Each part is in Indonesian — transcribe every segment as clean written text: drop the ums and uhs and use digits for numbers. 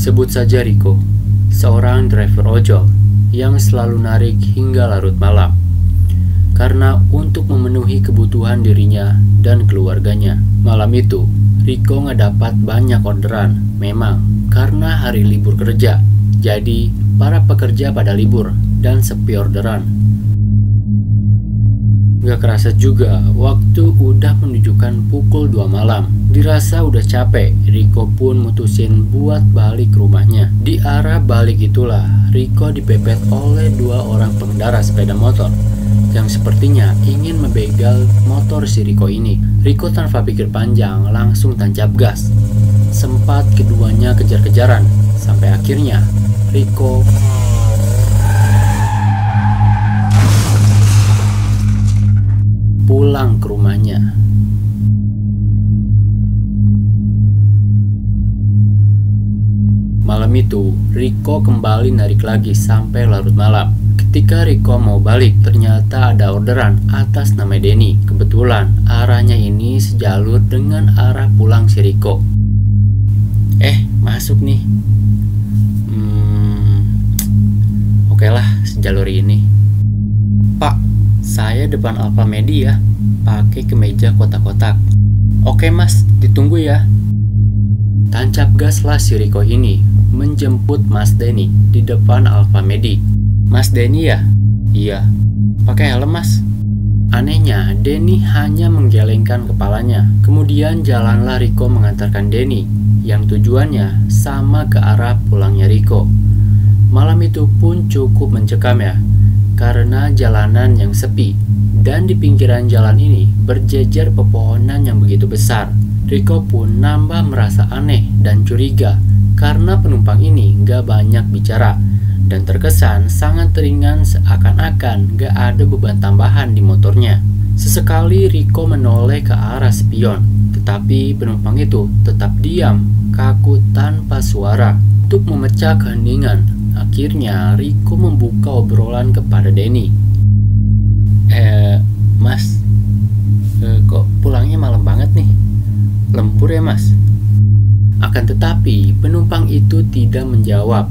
Sebut saja Riko, seorang driver ojol yang selalu narik hingga larut malam. Karena untuk memenuhi kebutuhan dirinya dan keluarganya. Malam itu, Riko ngedapat banyak orderan. Memang karena hari libur kerja, jadi para pekerja pada libur dan sepi orderan. Gak kerasa juga, waktu udah menunjukkan pukul 2 malam. Dirasa udah capek, Riko pun mutusin buat balik rumahnya. Di arah balik itulah, Riko dipepet oleh 2 orang pengendara sepeda motor yang sepertinya ingin membegal motor si Riko ini. Riko tanpa pikir panjang langsung tancap gas. Sempat keduanya kejar-kejaran, sampai akhirnya Riko pulang ke rumahnya. Malam itu, Riko kembali narik lagi sampai larut malam. Ketika Riko mau balik, ternyata ada orderan atas nama Denny. Kebetulan arahnya ini sejalur dengan arah pulang si Riko. Masuk nih. Oke lah, sejalur ini. Pak, saya depan Alfamedi ya, pakai kemeja kotak-kotak. Oke mas, ditunggu ya. Tancap gas lah si Riko ini menjemput Mas Denny di depan Alfamedi. Mas Denny ya? Iya. Pakai helm mas? Anehnya, Denny hanya menggelengkan kepalanya. Kemudian jalanlah Riko mengantarkan Denny, yang tujuannya sama ke arah pulangnya Riko. Malam itu pun cukup mencekam ya, karena jalanan yang sepi, dan di pinggiran jalan ini berjejer pepohonan yang begitu besar. Riko pun nambah merasa aneh dan curiga karena penumpang ini gak banyak bicara dan terkesan sangat ringan, seakan-akan gak ada beban tambahan di motornya. Sesekali Riko menoleh ke arah spion, tetapi penumpang itu tetap diam, kaku tanpa suara. Untuk memecah keheningan, akhirnya Riko membuka obrolan kepada Denny. Mas, kok pulangnya malam banget nih? Lembur ya mas? Akan tetapi penumpang itu tidak menjawab,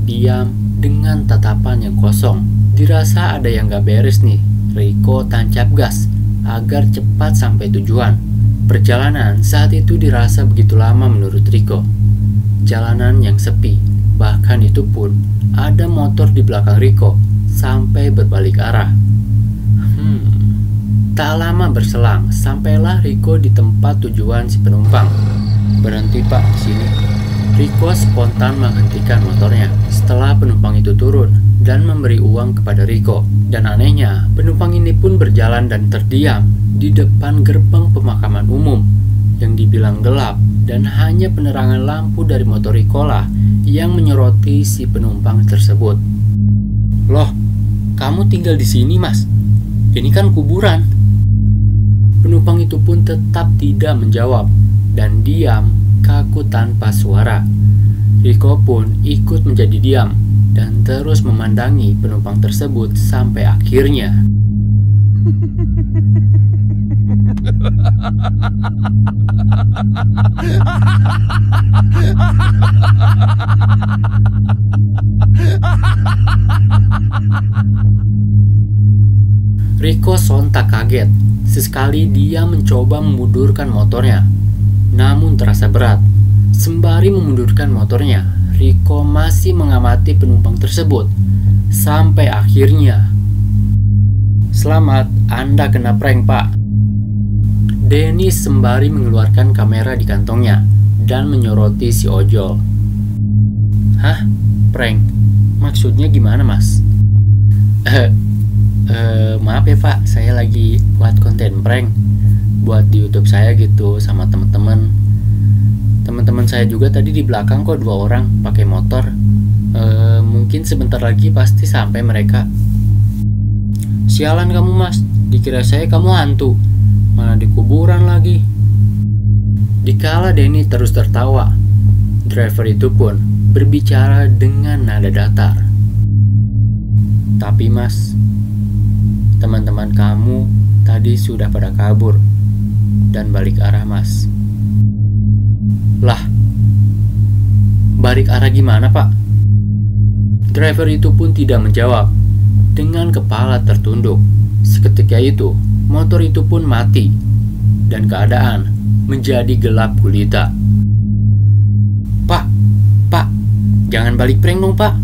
diam dengan tatapan yang kosong. Dirasa ada yang gak beres nih. Riko tancap gas agar cepat sampai tujuan. Perjalanan saat itu dirasa begitu lama menurut Riko. Jalanan yang sepi, bahkan itu pun ada motor di belakang Riko sampai berbalik arah. Tak lama berselang, sampailah Riko di tempat tujuan si penumpang. Berhenti pak di sini. Riko spontan menghentikan motornya setelah penumpang itu turun dan memberi uang kepada Riko. Dan anehnya, penumpang ini pun berjalan dan terdiam di depan gerbang pemakaman umum yang dibilang gelap dan hanya penerangan lampu dari motor Riko lah yang menyoroti si penumpang tersebut. Loh, kamu tinggal di sini mas? Ini kan kuburan. Penumpang itu pun tetap tidak menjawab dan diam, kaku tanpa suara. Riko pun ikut menjadi diam dan terus memandangi penumpang tersebut sampai akhirnya Riko sontak kaget. Sesekali dia mencoba memundurkan motornya, namun terasa berat. Sembari memundurkan motornya, Riko masih mengamati penumpang tersebut sampai akhirnya, "Selamat, Anda kena prank pak." Denny sembari mengeluarkan kamera di kantongnya dan menyoroti si ojol. Hah? Prank? Maksudnya gimana mas? Maaf ya pak, saya lagi buat konten prank buat di YouTube saya gitu sama teman-teman. Teman-teman saya juga tadi di belakang kok 2 orang pakai motor. Mungkin sebentar lagi pasti sampai mereka. Sialan kamu mas, dikira saya kamu hantu, malah di kuburan lagi. Dikala Denny terus tertawa, driver itu pun berbicara dengan nada datar. Tapi mas, teman-teman kamu tadi sudah pada kabur dan balik arah mas. Lah, balik arah gimana, Pak? Driver itu pun tidak menjawab. Dengan kepala tertunduk, seketika itu, motor itu pun mati. Dan keadaan menjadi gelap gulita. Pak, jangan balik prank dong, Pak.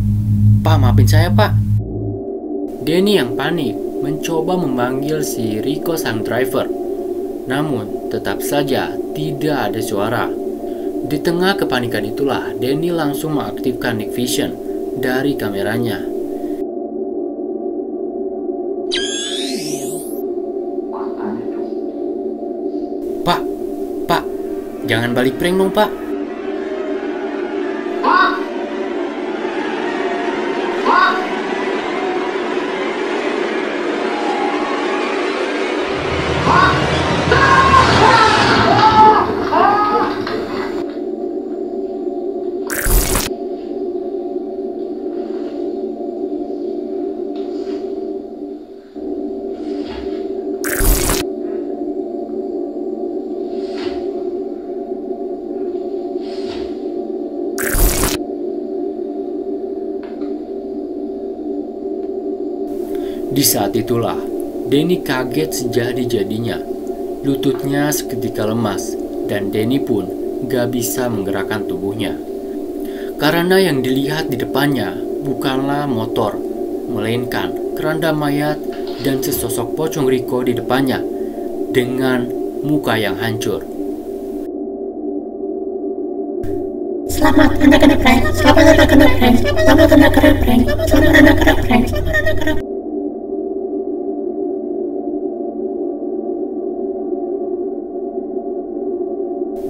Pak, maafin saya, Pak. Denny yang panik mencoba memanggil si Rico sang driver. Namun, tetap saja tidak ada suara. Di tengah kepanikan itulah, Denny langsung mengaktifkan night vision dari kameranya. Pak, jangan balik prank dong, Pak. Di saat itulah, Denny kaget sejadi-jadinya. Lututnya seketika lemas, dan Denny pun gak bisa menggerakkan tubuhnya. Karena yang dilihat di depannya bukanlah motor, melainkan keranda mayat dan sesosok pocong Rico di depannya dengan muka yang hancur. Selamat Anda kena prank, selamat Anda kena prank, selamat Anda kena prank, selamat Anda kena prank, selamat Anda kena prank.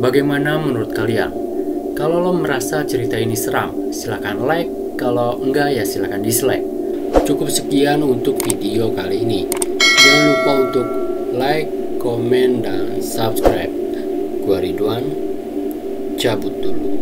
Bagaimana menurut kalian? Kalau lo merasa cerita ini seram, silakan like. Kalau enggak ya silakan dislike. Cukup sekian untuk video kali ini. Jangan lupa untuk like, komen, dan subscribe. Gua Ridwan, cabut dulu.